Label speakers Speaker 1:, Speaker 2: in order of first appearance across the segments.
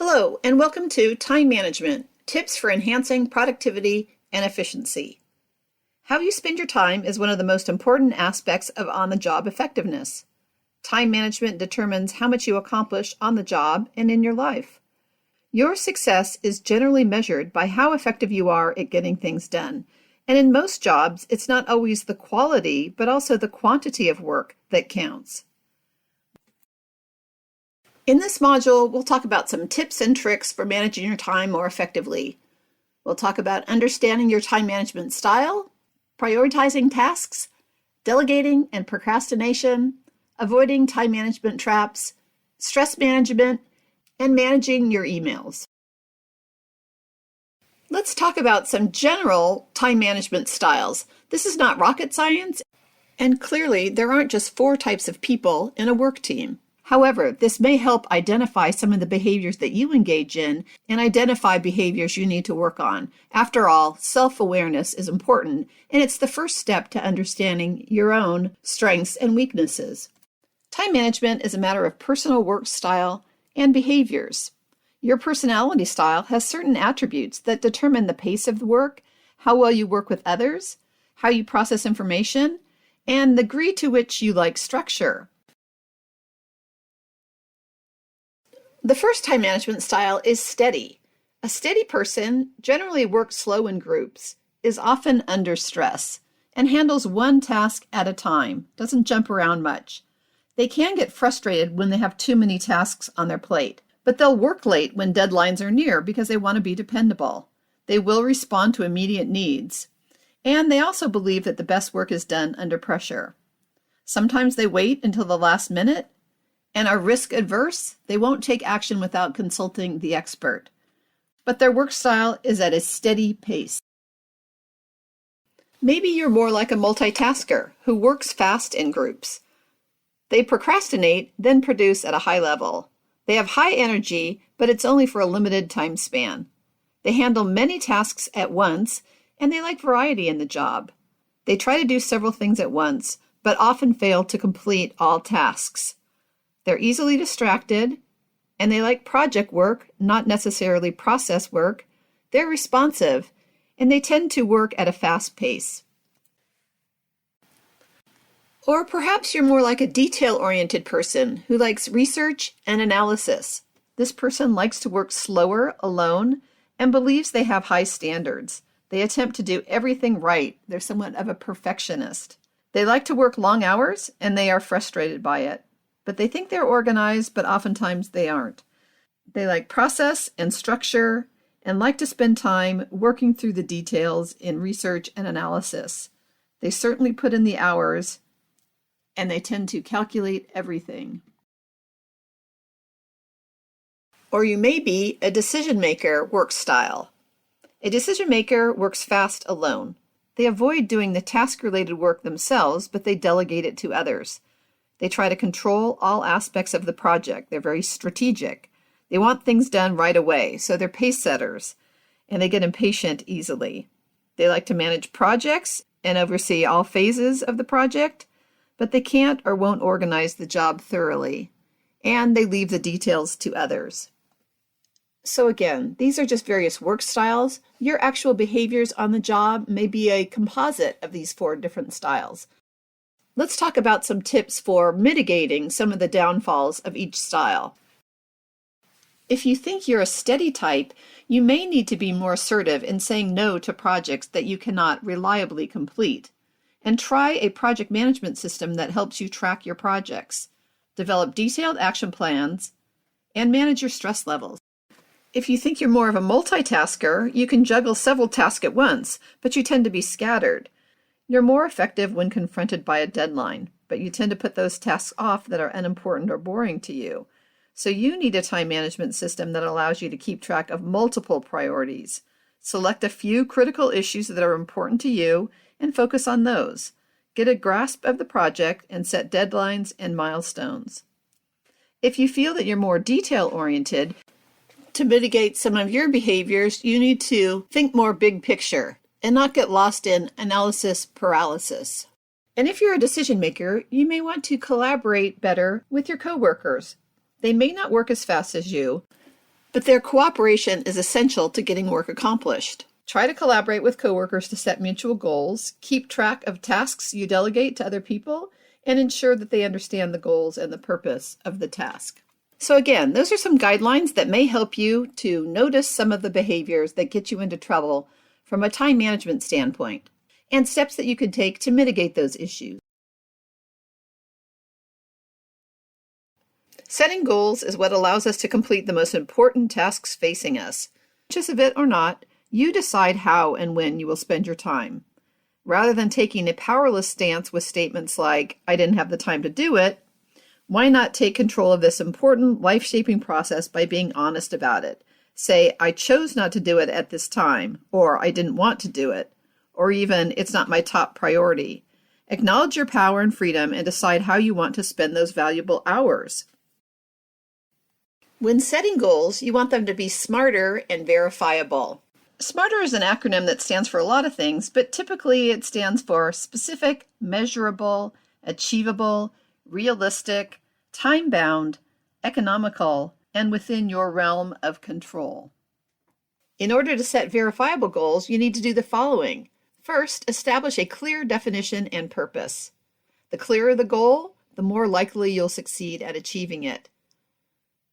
Speaker 1: Hello, and welcome to Time Management, Tips for Enhancing Productivity and Efficiency. How you spend your time is one of the most important aspects of on-the-job effectiveness. Time management determines how much you accomplish on the job and in your life. Your success is generally measured by how effective you are at getting things done. And in most jobs, it's not always the quality, but also the quantity of work that counts. In this module, we'll talk about some tips and tricks for managing your time more effectively. We'll talk about understanding your time management style, prioritizing tasks, delegating and procrastination, avoiding time management traps, stress management, and managing your emails. Let's talk about some general time management styles. This is not rocket science, and clearly there aren't just 4 types of people in a work team. However, this may help identify some of the behaviors that you engage in and identify behaviors you need to work on. After all, self-awareness is important, and it's the first step to understanding your own strengths and weaknesses. Time management is a matter of personal work style and behaviors. Your personality style has certain attributes that determine the pace of the work, how well you work with others, how you process information, and the degree to which you like structure. The first time management style is steady. A steady person generally works slow in groups, is often under stress, and handles one task at a time, doesn't jump around much. They can get frustrated when they have too many tasks on their plate, but they'll work late when deadlines are near because they want to be dependable. They will respond to immediate needs, and they also believe that the best work is done under pressure. Sometimes they wait until the last minute and are risk adverse. They won't take action without consulting the expert. But their work style is at a steady pace. Maybe you're more like a multitasker who works fast in groups. They procrastinate, then produce at a high level. They have high energy, but it's only for a limited time span. They handle many tasks at once, and they like variety in the job. They try to do several things at once, but often fail to complete all tasks. They're easily distracted, and they like project work, not necessarily process work. They're responsive, and they tend to work at a fast pace. Or perhaps you're more like a detail-oriented person who likes research and analysis. This person likes to work slower, alone, and believes they have high standards. They attempt to do everything right. They're somewhat of a perfectionist. They like to work long hours, and they are frustrated by it. But they think they're organized, but oftentimes they aren't. They like process and structure and like to spend time working through the details in research and analysis. They certainly put in the hours, and they tend to calculate everything. Or you may be a decision maker work style. A decision maker works fast alone. They avoid doing the task-related work themselves, but they delegate it to others. They try to control all aspects of the project. They're very strategic. They want things done right away, so they're pace setters, and they get impatient easily. They like to manage projects and oversee all phases of the project, but they can't or won't organize the job thoroughly, and they leave the details to others. So again, these are just various work styles. Your actual behaviors on the job may be a composite of these 4 different styles. Let's talk about some tips for mitigating some of the downfalls of each style. If you think you're a steady type, you may need to be more assertive in saying no to projects that you cannot reliably complete. And try a project management system that helps you track your projects, develop detailed action plans, and manage your stress levels. If you think you're more of a multitasker, you can juggle several tasks at once, but you tend to be scattered. You're more effective when confronted by a deadline, but you tend to put those tasks off that are unimportant or boring to you. So you need a time management system that allows you to keep track of multiple priorities. Select a few critical issues that are important to you and focus on those. Get a grasp of the project and set deadlines and milestones. If you feel that you're more detail-oriented, to mitigate some of your behaviors, you need to think more big picture and not get lost in analysis paralysis. And if you're a decision maker, you may want to collaborate better with your coworkers. They may not work as fast as you, but their cooperation is essential to getting work accomplished. Try to collaborate with coworkers to set mutual goals, keep track of tasks you delegate to other people, and ensure that they understand the goals and the purpose of the task. So again, those are some guidelines that may help you to notice some of the behaviors that get you into trouble from a time management standpoint, and steps that you can take to mitigate those issues. Setting goals is what allows us to complete the most important tasks facing us. Conscious of it or not, you decide how and when you will spend your time. Rather than taking a powerless stance with statements like, "I didn't have the time to do it," why not take control of this important, life-shaping process by being honest about it? Say, "I chose not to do it at this time," or "I didn't want to do it," or even, "It's not my top priority." Acknowledge your power and freedom and decide how you want to spend those valuable hours. When setting goals, you want them to be smarter and verifiable. SMARTER is an acronym that stands for a lot of things, but typically it stands for specific, measurable, achievable, realistic, time-bound, economical, and within your realm of control. In order to set verifiable goals, you need to do the following. First, establish a clear definition and purpose. The clearer the goal, the more likely you'll succeed at achieving it.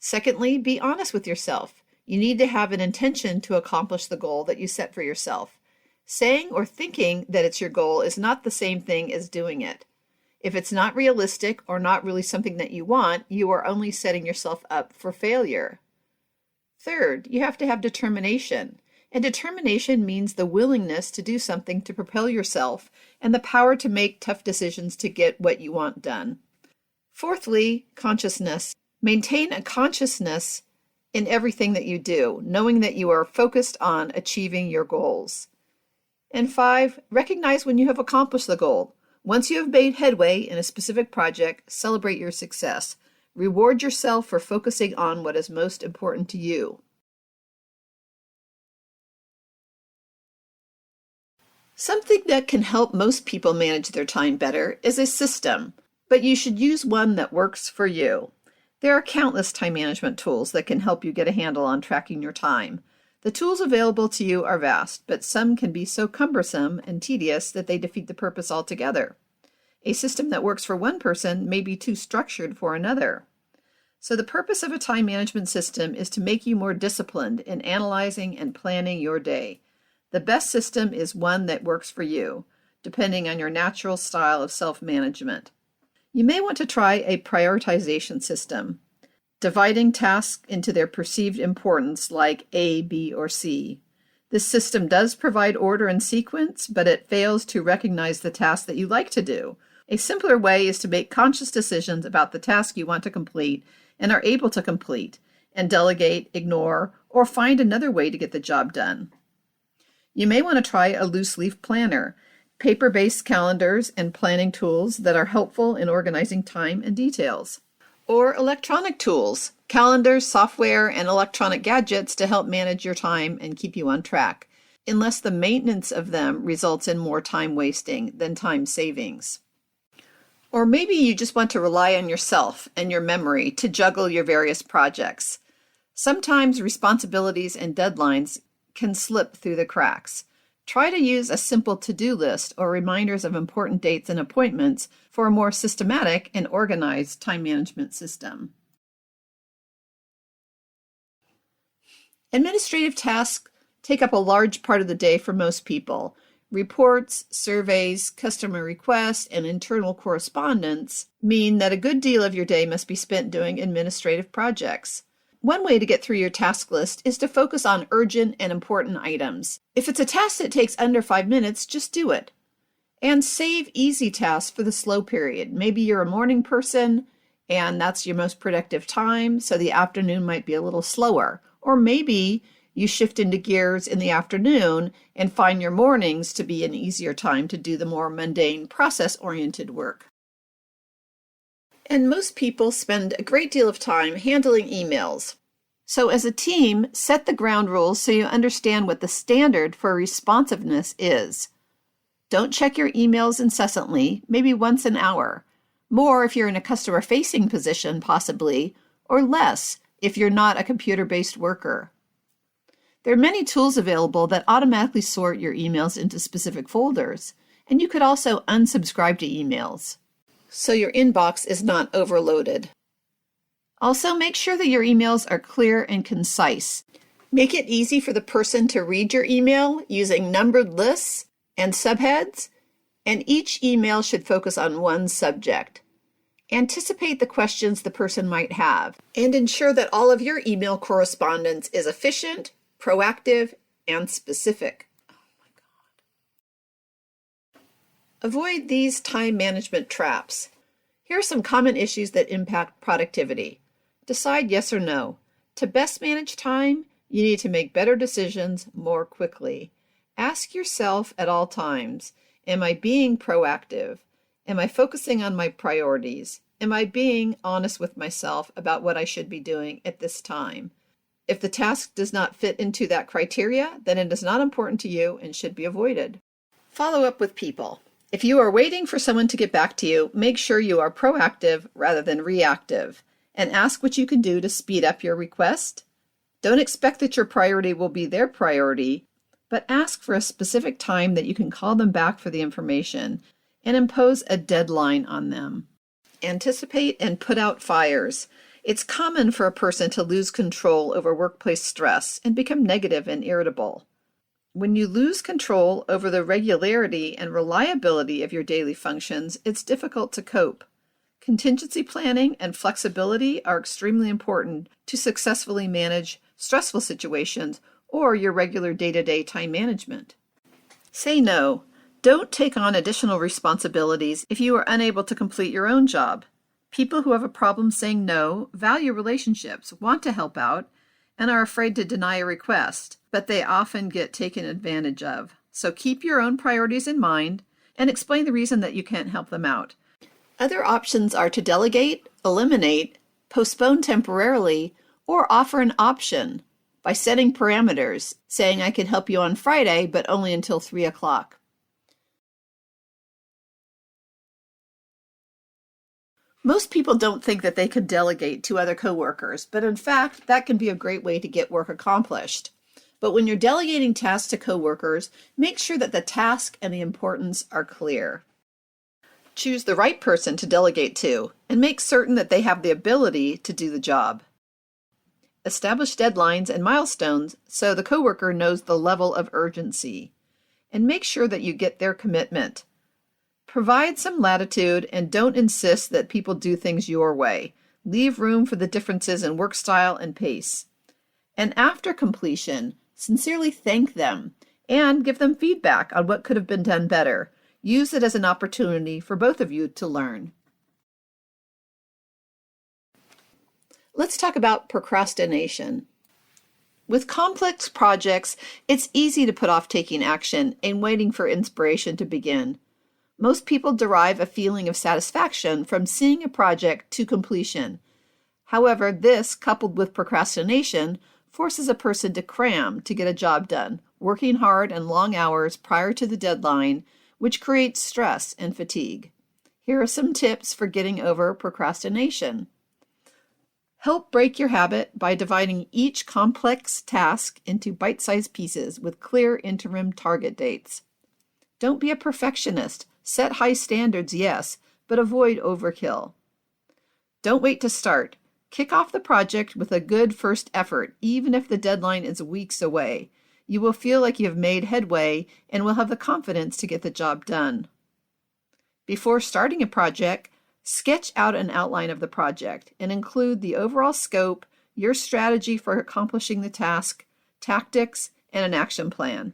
Speaker 1: Secondly, be honest with yourself. You need to have an intention to accomplish the goal that you set for yourself. Saying or thinking that it's your goal is not the same thing as doing it. If it's not realistic or not really something that you want, you are only setting yourself up for failure. Third, you have to have determination. And determination means the willingness to do something to propel yourself and the power to make tough decisions to get what you want done. Fourthly, consciousness. Maintain a consciousness in everything that you do, knowing that you are focused on achieving your goals. And 5, recognize when you have accomplished the goal. Once you have made headway in a specific project, celebrate your success. Reward yourself for focusing on what is most important to you. Something that can help most people manage their time better is a system, but you should use one that works for you. There are countless time management tools that can help you get a handle on tracking your time. The tools available to you are vast, but some can be so cumbersome and tedious that they defeat the purpose altogether. A system that works for one person may be too structured for another. So the purpose of a time management system is to make you more disciplined in analyzing and planning your day. The best system is one that works for you, depending on your natural style of self-management. You may want to try a prioritization system, dividing tasks into their perceived importance like A, B, or C. This system does provide order and sequence, but it fails to recognize the tasks that you like to do. A simpler way is to make conscious decisions about the task you want to complete and are able to complete, and delegate, ignore, or find another way to get the job done. You may want to try a loose leaf planner, paper-based calendars and planning tools that are helpful in organizing time and details. Or electronic tools, calendars, software, and electronic gadgets to help manage your time and keep you on track, unless the maintenance of them results in more time wasting than time savings. Or maybe you just want to rely on yourself and your memory to juggle your various projects. Sometimes responsibilities and deadlines can slip through the cracks. Try to use a simple to-do list or reminders of important dates and appointments for a more systematic and organized time management system. Administrative tasks take up a large part of the day for most people. Reports, surveys, customer requests, and internal correspondence mean that a good deal of your day must be spent doing administrative projects. One way to get through your task list is to focus on urgent and important items. If it's a task that takes under 5 minutes, just do it. And save easy tasks for the slow period. Maybe you're a morning person and that's your most productive time, so the afternoon might be a little slower. Or maybe you shift into gears in the afternoon and find your mornings to be an easier time to do the more mundane, process-oriented work. And most people spend a great deal of time handling emails. So as a team, set the ground rules so you understand what the standard for responsiveness is. Don't check your emails incessantly, maybe once an hour. More if you're in a customer-facing position, possibly, or less if you're not a computer-based worker. There are many tools available that automatically sort your emails into specific folders, and you could also unsubscribe to emails, so your inbox is not overloaded. Also, make sure that your emails are clear and concise. Make it easy for the person to read your email using numbered lists and subheads, and each email should focus on one subject. Anticipate the questions the person might have, and ensure that all of your email correspondence is efficient, proactive, and specific. Avoid these time management traps. Here are some common issues that impact productivity. Decide yes or no. To best manage time, you need to make better decisions more quickly. Ask yourself at all times, am I being proactive? Am I focusing on my priorities? Am I being honest with myself about what I should be doing at this time? If the task does not fit into that criteria, then it is not important to you and should be avoided. Follow up with people. If you are waiting for someone to get back to you, make sure you are proactive rather than reactive, and ask what you can do to speed up your request. Don't expect that your priority will be their priority, but ask for a specific time that you can call them back for the information and impose a deadline on them. Anticipate and put out fires. It's common for a person to lose control over workplace stress and become negative and irritable. When you lose control over the regularity and reliability of your daily functions, it's difficult to cope. Contingency planning and flexibility are extremely important to successfully manage stressful situations or your regular day-to-day time management. Say no. Don't take on additional responsibilities if you are unable to complete your own job. People who have a problem saying no value relationships, want to help out, and are afraid to deny a request, but they often get taken advantage of. So keep your own priorities in mind and explain the reason that you can't help them out. Other options are to delegate, eliminate, postpone temporarily, or offer an option by setting parameters, saying I can help you on Friday, but only until 3 o'clock. Most people don't think that they could delegate to other coworkers, but in fact, that can be a great way to get work accomplished. But when you're delegating tasks to coworkers, make sure that the task and the importance are clear. Choose the right person to delegate to, and make certain that they have the ability to do the job. Establish deadlines and milestones so the coworker knows the level of urgency, and make sure that you get their commitment. Provide some latitude and don't insist that people do things your way. Leave room for the differences in work style and pace. And after completion, sincerely thank them and give them feedback on what could have been done better. Use it as an opportunity for both of you to learn. Let's talk about procrastination. With complex projects, it's easy to put off taking action and waiting for inspiration to begin. Most people derive a feeling of satisfaction from seeing a project to completion. However, this, coupled with procrastination, forces a person to cram to get a job done, working hard and long hours prior to the deadline, which creates stress and fatigue. Here are some tips for getting over procrastination. Help break your habit by dividing each complex task into bite-sized pieces with clear interim target dates. Don't be a perfectionist. Set high standards, yes, but avoid overkill. Don't wait to start. Kick off the project with a good first effort, even if the deadline is weeks away. You will feel like you have made headway and will have the confidence to get the job done. Before starting a project, sketch out an outline of the project and include the overall scope, your strategy for accomplishing the task, tactics, and an action plan.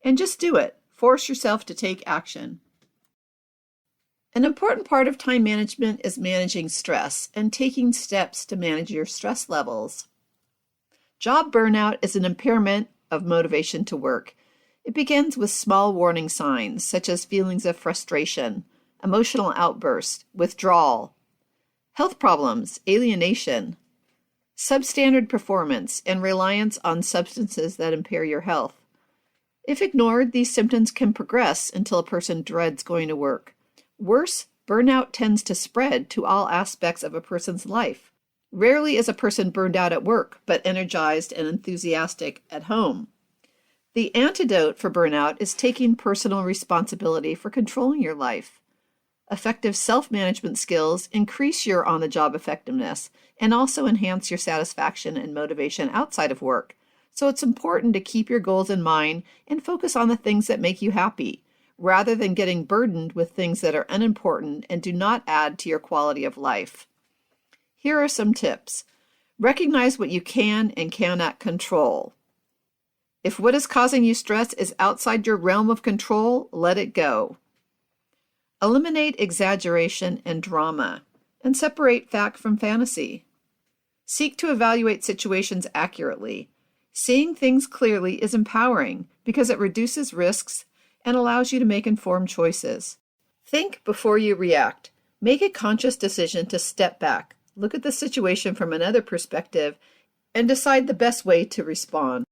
Speaker 1: And just do it. Force yourself to take action. An important part of time management is managing stress and taking steps to manage your stress levels. Job burnout is an impairment of motivation to work. It begins with small warning signs such as feelings of frustration, emotional outbursts, withdrawal, health problems, alienation, substandard performance, and reliance on substances that impair your health. If ignored, these symptoms can progress until a person dreads going to work. Worse, burnout tends to spread to all aspects of a person's life. Rarely is a person burned out at work, but energized and enthusiastic at home. The antidote for burnout is taking personal responsibility for controlling your life. Effective self-management skills increase your on-the-job effectiveness and also enhance your satisfaction and motivation outside of work. So it's important to keep your goals in mind and focus on the things that make you happy, rather than getting burdened with things that are unimportant and do not add to your quality of life. Here are some tips. Recognize what you can and cannot control. If what is causing you stress is outside your realm of control, let it go. Eliminate exaggeration and drama, and separate fact from fantasy. Seek to evaluate situations accurately. Seeing things clearly is empowering because it reduces risks and allows you to make informed choices. Think before you react. Make a conscious decision to step back, look at the situation from another perspective, and decide the best way to respond.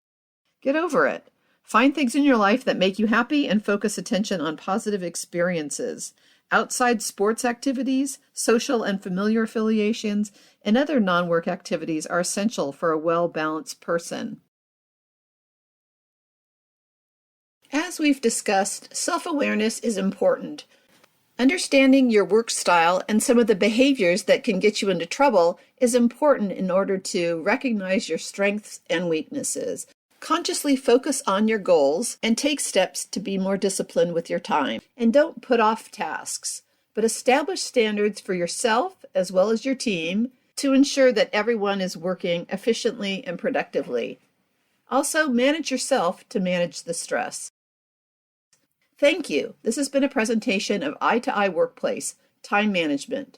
Speaker 1: Get over it. Find things in your life that make you happy and focus attention on positive experiences. Outside sports activities, social and familiar affiliations, and other non-work activities are essential for a well-balanced person. As we've discussed, self-awareness is important. Understanding your work style and some of the behaviors that can get you into trouble is important in order to recognize your strengths and weaknesses. Consciously focus on your goals and take steps to be more disciplined with your time. And don't put off tasks, but establish standards for yourself as well as your team to ensure that everyone is working efficiently and productively. Also, manage yourself to manage the stress. Thank you. This has been a presentation of Eye to Eye Workplace, Time Management.